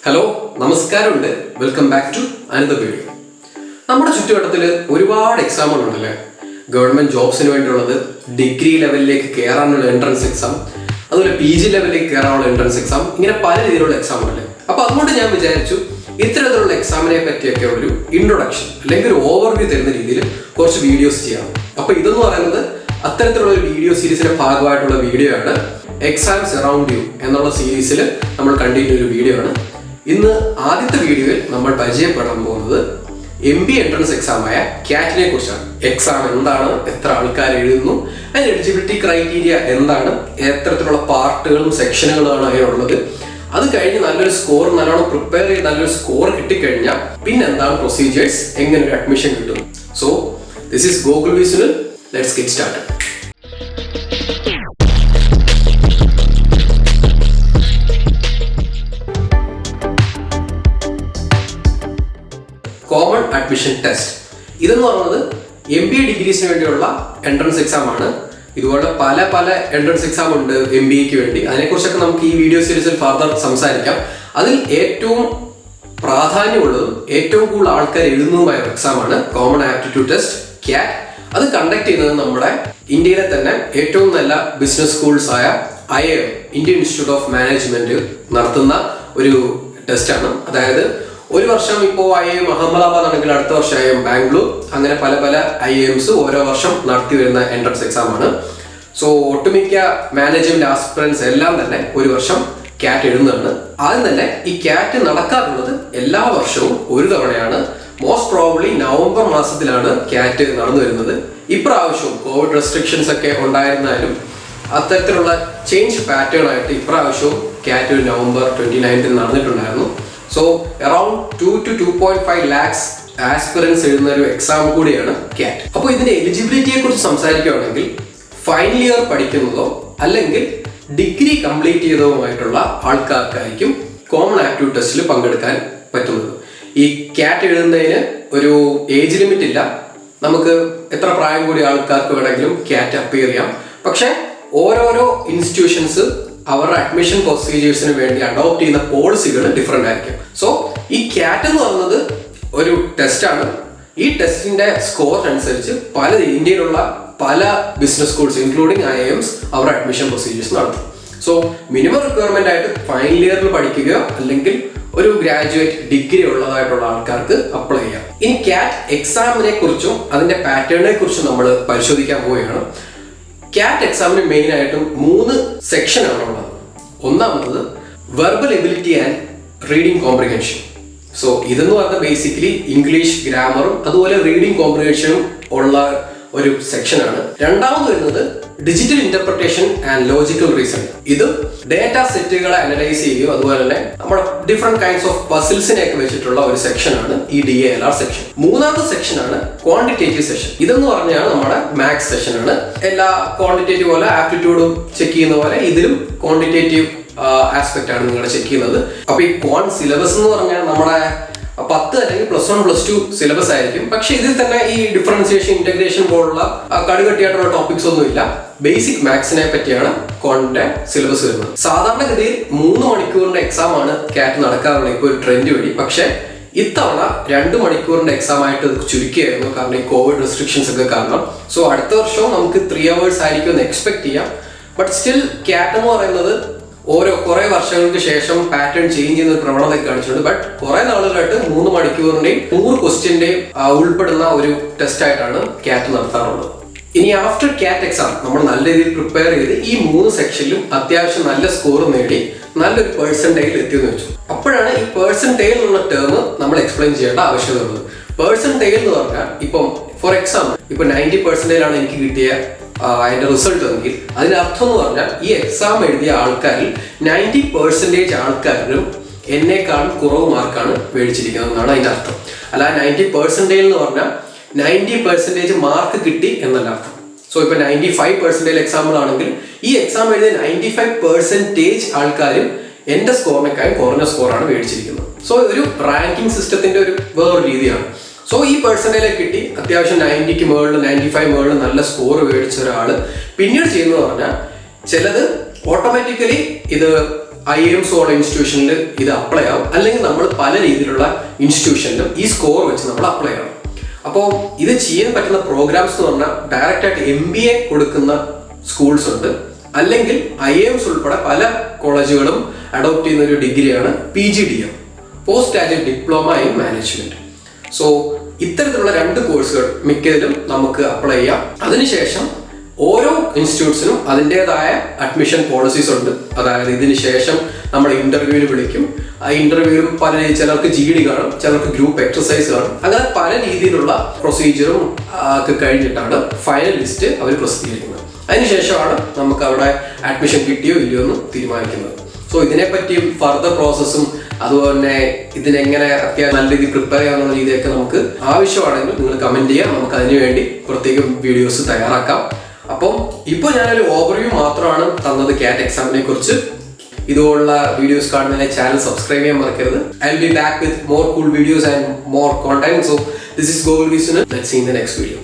Hello, നമസ്കാരമുണ്ട്. Welcome back to another video. നമ്മുടെ ചുറ്റുവട്ടത്തിൽ ഒരുപാട് എക്സാമുകളുണ്ടല്ലേ. ഗവൺമെന്റ് ജോബ്സിന് വേണ്ടിയുള്ളത്, ഡിഗ്രി ലെവലിലേക്ക് കയറാനുള്ള എൻട്രൻസ് എക്സാം, അതുപോലെ PG ലെവലിലേക്ക് കയറാനുള്ള എൻട്രൻസ് എക്സാം, ഇങ്ങനെ പല രീതിയിലുള്ള എക്സാം ഉണ്ടല്ലേ. അപ്പൊ അതുകൊണ്ട് ഞാൻ വിചാരിച്ചു ഇത്തരത്തിലുള്ള എക്സാമിനെ പറ്റിയൊക്കെ ഒരു ഇൻട്രൊഡക്ഷൻ അല്ലെങ്കിൽ ഒരു ഓവർവ്യൂ തരുന്ന രീതിയിൽ കുറച്ച് വീഡിയോസ് ചെയ്യാം. അപ്പൊ ഇതെന്ന് പറയുന്നത് അത്തരത്തിലുള്ള ഒരു വീഡിയോ സീരീസിന്റെ ഭാഗമായിട്ടുള്ള വീഡിയോ ആണ്. എക്സാംസ് അറൗണ്ട് യു എന്നുള്ള സീരീസിൽ നമ്മൾ കണ്ടിന്യൂ ഒരു വീഡിയോ ആണ്. ഇന്ന് ആദ്യത്തെ വീഡിയോയിൽ നമ്മൾ പരിചയപ്പെടാൻ പോകുന്നത് MBA എൻട്രൻസ് എക്സാമായ ക്യാറ്റിനെ കുറിച്ചാണ്. എക്സാം എന്താണ്, എത്ര ആൾക്കാർ എഴുതുന്നു, അതിന്റെ എലിജിബിലിറ്റി ക്രൈറ്റീരിയ എന്താണ്, എത്തരത്തിലുള്ള പാർട്ടുകളും സെക്ഷനുകളുമാണ് അതിനുള്ളത്. അത് കഴിഞ്ഞ് നല്ലൊരു സ്കോർ, നല്ലോണം പ്രിപ്പയർ ചെയ്ത് നല്ലൊരു സ്കോർ കിട്ടിക്കഴിഞ്ഞാൽ പിന്നെ എന്താണ് പ്രൊസീജിയേഴ്സ്, എങ്ങനെ ഒരു അഡ്മിഷൻ കിട്ടും. So this is Gokul Visunil. Let's get started. Common admission test ഇതെന്ന് പറയുന്നത് MBA ഡിഗ്രീസിന് വേണ്ടിയുള്ള എൻട്രൻസ് എക്സാം ആണ്. ഇതുപോലെ പല എൻട്രൻസ് എക്സാം ഉണ്ട് MBAക്ക് വേണ്ടി. അതിനെക്കുറിച്ചൊക്കെ നമുക്ക് ഈ വീഡിയോ സീരീസിൽ ഫർദർ സംസാരിക്കാം. അതിൽ ഏറ്റവും പ്രാധാന്യമുള്ളതും ഏറ്റവും കൂടുതൽ ആൾക്കാർ എഴുതുന്നതുമായ എക്സാമാണ് കോമൺ ആപ്റ്റിറ്റ്യൂഡ് ടെസ്റ്റ്, ക്യാറ്റ്. അത് കണ്ടക്ട് ചെയ്യുന്നത് നമ്മുടെ ഇന്ത്യയിലെ തന്നെ ഏറ്റവും നല്ല ബിസിനസ് സ്കൂൾസ് ആയ IIM, Indian institute of management നടത്തുന്ന ഒരു ടെസ്റ്റാണ്. അതായത് ഒരു വർഷം ഇപ്പോൾ IIM അഹമ്മദാബാദ് ആണെങ്കിൽ അടുത്ത വർഷം IIM ബാംഗ്ലൂർ, അങ്ങനെ പല IIMs ഓരോ വർഷം നടത്തി വരുന്ന എൻട്രൻസ് എക്സാം ആണ്. സോ ഒട്ടുമിക്ക മാനേജ്മെന്റ് ആസ്പിറൻസ് എല്ലാം തന്നെ ഒരു വർഷം ക്യാറ്റ് എഴുതുന്നതാണ്. ആദ്യം തന്നെ ഈ ക്യാറ്റ് നടക്കാറുള്ളത് എല്ലാ വർഷവും ഒരു തവണയാണ്. മോസ്റ്റ് പ്രോബബ്ലി നവംബർ മാസത്തിലാണ് ക്യാറ്റ് നടന്നു വരുന്നത്. ഇപ്രാവശ്യവും കോവിഡ് റെസ്ട്രിക്ഷൻസ് ഒക്കെ ഉണ്ടായിരുന്നാലും അത്തരത്തിലുള്ള ചേഞ്ച് പാറ്റേൺ ആയിട്ട് ഇപ്രാവശ്യവും ക്യാറ്റ് ഒരു നവംബർ 29 നടന്നിട്ടുണ്ടായിരുന്നു. So around 2 to 2.5 lakhs aspirants എഴുതുന്ന ഒരു എക്സാം കൂടിയാണ് ക്യാറ്റ്. അപ്പോൾ ഇതിന്റെ എലിജിബിലിറ്റിയെ കുറിച്ച് സംസാരിക്കുകയാണെങ്കിൽ ഫൈനൽ ഇയർ പഠിക്കുന്നതോ അല്ലെങ്കിൽ ഡിഗ്രി കംപ്ലീറ്റ് ചെയ്തതുമായിട്ടുള്ള ആൾക്കാർക്കായിരിക്കും കോമൺ ആപ്റ്റിറ്റ്യൂഡ് ടെസ്റ്റിൽ പങ്കെടുക്കാൻ പറ്റുന്നത്. ഈ ക്യാറ്റ് എഴുതുന്നതിന് ഒരു ഏജ് ലിമിറ്റ് ഇല്ല. നമുക്ക് എത്ര പ്രായം കൂടിയ ആൾക്കാർക്ക് വേണമെങ്കിലും ക്യാറ്റ് അപ്പിയർ ചെയ്യാം. പക്ഷെ ഓരോരോ ഇൻസ്റ്റിറ്റ്യൂഷൻസ് അവരുടെ അഡ്മിഷൻ പ്രൊസീജിയേഴ്സിന് വേണ്ടി അഡോപ്റ്റ് ചെയ്യുന്ന പോളിസികൾ ഡിഫറെന്റ് ആയിരിക്കും. സോ ഈ ക്യാറ്റ് എന്ന് പറയുന്നത് ഒരു ടെസ്റ്റാണ്. ഈ ടെസ്റ്റിന്റെ സ്കോർ അനുസരിച്ച് ഇന്ത്യയിലുള്ള പല ബിസിനസ് സ്കൂൾസ് ഇൻക്ലൂഡിങ് IIMs അവരുടെ അഡ്മിഷൻ പ്രൊസീജിയേഴ്സ് നടത്തും. സോ മിനിമം റിക്വയർമെന്റ് ആയിട്ട് ഫൈനൽ ഇയറിൽ പഠിക്കുകയോ അല്ലെങ്കിൽ ഒരു ഗ്രാജുവേറ്റ് ഡിഗ്രി ഉള്ളതായിട്ടുള്ള ആൾക്കാർക്ക് അപ്ലൈ ചെയ്യാം. ഇനി ക്യാറ്റ് എക്സാമിനെ കുറിച്ചും അതിന്റെ പാറ്റേണിനെ കുറിച്ചും നമ്മൾ പരിശോധിക്കാൻ പോവുകയാണ്. ക്യാറ്റ് എക്സാമിന് മെയിൻ ആയിട്ടും 3 സെക്ഷനാണ് ഉള്ളത്. ഒന്നാമത് verbal ability and reading comprehension. So ഇതെന്ന് പറഞ്ഞാൽ ബേസിക്കലി ഇംഗ്ലീഷ് ഗ്രാമറും അതുപോലെ റീഡിംഗ് കോംപ്രിഹെൻഷനും ഉള്ള ഒരു സെക്ഷനാണ്. രണ്ടാമത് വരുന്നത് digital interpretation and logical reasoning. ഇത് ഡേറ്റ സെറ്റുകളെ അനലൈസ് ചെയ്യുകയും അതുപോലെ തന്നെ നമ്മുടെ ഡിഫറെന്റ് കൈൻഡ്സ് ഓഫ് പസിൽസിനെ ഒക്കെ വെച്ചിട്ടുള്ള ഒരു സെക്ഷനാണ് ഈ DALR സെക്ഷൻ. മൂന്നാമത്തെ സെക്ഷനാണ് ക്വാണ്ടിറ്റേറ്റീവ് സെഷൻ. ഇതെന്ന് പറഞ്ഞാൽ നമ്മുടെ മാത്സ് സെഷനാണ്. എല്ലാ ക്വാണ്ടിറ്റേറ്റീവ് പോലെ ആപ്റ്റിറ്റ്യൂഡും ചെക്ക് ചെയ്യുന്ന പോലെ ഇതിലും ക്വാണ്ടിറ്റേറ്റീവ് ആസ്പെക്ട് ആണ് നിങ്ങൾ ചെക്ക് ചെയ്യുന്നത്. അപ്പൊ ഈ സിലബസ് എന്ന് പറഞ്ഞാൽ നമ്മുടെ 10 അല്ലെങ്കിൽ +1 +2 സിലബസ് ആയിരിക്കും. പക്ഷെ ഇതിൽ തന്നെ ഈ ഡിഫറൻസിയേഷൻ, ഇന്റഗ്രേഷൻ പോലുള്ള കടുകട്ടിയായിട്ടുള്ള ടോപ്പിക്സ് ഒന്നും ഇല്ല. ബേസിക് മാത്സിനെ പറ്റിയാണ് കോണിന്റെ സിലബസ് വരുന്നത്. സാധാരണഗതിയിൽ 3 മണിക്കൂറിന്റെ എക്സാം ആണ് ക്യാറ്റ് നടക്കാറുള്ളത് ഇപ്പോൾ ഒരു ട്രെൻഡ് വഴി. പക്ഷെ ഇത്തവണ 2 മണിക്കൂറിന്റെ എക്സാം ആയിട്ട് ചുരുക്കിയായിരുന്നു, കാരണം ഈ കോവിഡ് റെസ്ട്രിക്ഷൻസ് ഒക്കെ കാരണം. സോ അടുത്ത വർഷവും നമുക്ക് 3 hours ആയിരിക്കും എന്ന് എക്സ്പെക്ട് ചെയ്യാം. ബട്ട് സ്റ്റിൽ ക്യാറ്റ് എന്ന് പറയുന്നത് കുറെ വർഷങ്ങൾക്ക് ശേഷം പാറ്റേൺ ചേഞ്ച് ചെയ്യുന്ന ഒരു പ്രവണത കാണിച്ചിട്ടുണ്ട്. ബട്ട് കുറെ നാളുകളായിട്ട് 3 മണിക്കൂറിന്റെയും 100 ക്വസ്റ്റ്യന്റെയും ഉൾപ്പെടുന്ന ഒരു ടെസ്റ്റ് ആയിട്ടാണ് ക്യാറ്റ് നടത്താറുള്ളത്. ഇനി ആഫ്റ്റർ ക്യാറ്റ് എക്സാം നമ്മൾ നല്ല രീതിയിൽ പ്രിപ്പയർ ചെയ്ത് ഈ 3 സെക്ഷനിലും അത്യാവശ്യം നല്ല സ്കോർ നേടി നല്ലൊരു പെർസെന്റേജിൽ എത്തിയെന്ന് വെച്ചു. അപ്പോഴാണ് ഈ പെർസെന്റേജ് എന്നുള്ള ടേം നമ്മൾ എക്സ്പ്ലെയിൻ ചെയ്യേണ്ട ആവശ്യകത ഉള്ളത്. പെർസെന്റേജ് എന്ന് പറഞ്ഞാൽ ഇപ്പം ഫോർ എക്സാമ്പിൾ ഇപ്പൊ 90% ആണ് എനിക്ക് കിട്ടിയ അതിന്റെ റിസൾട്ട് എങ്കിൽ അതിനർത്ഥം എന്ന് പറഞ്ഞാൽ ഈ എക്സാം എഴുതിയ ആൾക്കാരിൽ 90% ആൾക്കാരും എന്നെക്കാളും കുറവ് മാർക്കാണ് മേടിച്ചിരിക്കുന്നത് എന്നാണ് അതിന്റെ അർത്ഥം. അല്ല 90% എന്ന് പറഞ്ഞാൽ 90% മാർക്ക് കിട്ടി എന്നല്ല അർത്ഥം. സോ ഇപ്പൊ 95% എക്സാമ്പിൾ ആണെങ്കിൽ ഈ എക്സാം എഴുതിയ 95% ആൾക്കാരും എന്റെ സ്കോറിനേക്കാളും കുറഞ്ഞ സ്കോറാണ് മേടിച്ചിരിക്കുന്നത്. സോ ഒരു റാങ്കിങ് സിസ്റ്റത്തിന്റെ ഒരു വേറൊരു രീതിയാണ്. സോ ഈ പെർസെന്റേജിൽ കിട്ടി അത്യാവശ്യം 90ക്ക് മുകളിൽ 95 മുകളിൽ നല്ല സ്കോർ മേടിച്ച ഒരാൾ പിന്നീട് ചെയ്യുന്നത് പറഞ്ഞാൽ ചിലത് ഓട്ടോമാറ്റിക്കലി ഇത് IIMs ഉള്ള ഇൻസ്റ്റിറ്റ്യൂഷനിൽ ഇത് അപ്ലൈ ആവും, അല്ലെങ്കിൽ നമ്മൾ പല രീതിയിലുള്ള ഇൻസ്റ്റിറ്റ്യൂഷനിലും ഈ സ്കോർ വെച്ച് നമ്മൾ അപ്ലൈ ചെയ്യണം. അപ്പോൾ ഇത് ചെയ്യാൻ പറ്റുന്ന പ്രോഗ്രാംസ് എന്ന് പറഞ്ഞാൽ ഡയറക്റ്റ് ആയിട്ട് MBA കൊടുക്കുന്ന സ്കൂൾസ് ഉണ്ട്, അല്ലെങ്കിൽ IIMs ഉൾപ്പെടെ പല കോളേജുകളും അഡോപ്റ്റ് ചെയ്യുന്ന ഒരു ഡിഗ്രിയാണ് PGDM, post graduate diploma in management. So ഇത്തരത്തിലുള്ള 2 കോഴ്സുകൾ മിക്കതിലും നമുക്ക് അപ്ലൈ ചെയ്യാം. അതിനുശേഷം ഓരോ ഇൻസ്റ്റിറ്റ്യൂട്ട്സിനും അതിൻ്റെതായ അഡ്മിഷൻ പോളിസീസ് ഉണ്ട്. അതായത് ഇതിന് ശേഷം നമ്മൾ ഇന്റർവ്യൂവിന് വിളിക്കും. ആ ഇന്റർവ്യൂവിലും ചിലർക്ക് GD കാണും, ചിലർക്ക് ഗ്രൂപ്പ് എക്സസൈസ് കാണും. അങ്ങനെ പല രീതിയിലുള്ള പ്രൊസീജിയറും ഒക്കെ കഴിഞ്ഞിട്ടാണ് ഫൈനൽ ലിസ്റ്റ് അവർ പ്രസിദ്ധീകരിക്കുന്നത്. അതിനുശേഷമാണ് നമുക്ക് അവിടെ അഡ്മിഷൻ കിട്ടിയോ ഇല്ലയോ എന്ന് തീരുമാനിക്കുന്നത്. സോ ഇതിനെപ്പറ്റിയും ഫർദർ പ്രോസസ്സും അതുപോലെ തന്നെ ഇതിനെങ്ങനെ അത്യാവശ്യം നല്ല രീതിയിൽ പ്രിപ്പയർ ചെയ്യാവുന്ന രീതിയൊക്കെ നമുക്ക് ആവശ്യമാണെങ്കിൽ നിങ്ങൾ കമന്റ് ചെയ്യാം. നമുക്ക് അതിനുവേണ്ടി പ്രത്യേകം വീഡിയോസ് തയ്യാറാക്കാം. അപ്പം ഇപ്പോൾ ഞാനൊരു ഓവർവ്യൂ മാത്രമാണ് തന്നത് CAT എക്സാമിനെ കുറിച്ച്. ഇതുപോലുള്ള വീഡിയോസ് കാണുന്നതിനെ ചാനൽ സബ്സ്ക്രൈബ് ചെയ്യാൻ മറക്കരുത്. I will be back with more cool videos and more content. So this is Gokul V Sunil. Let's see in the next video.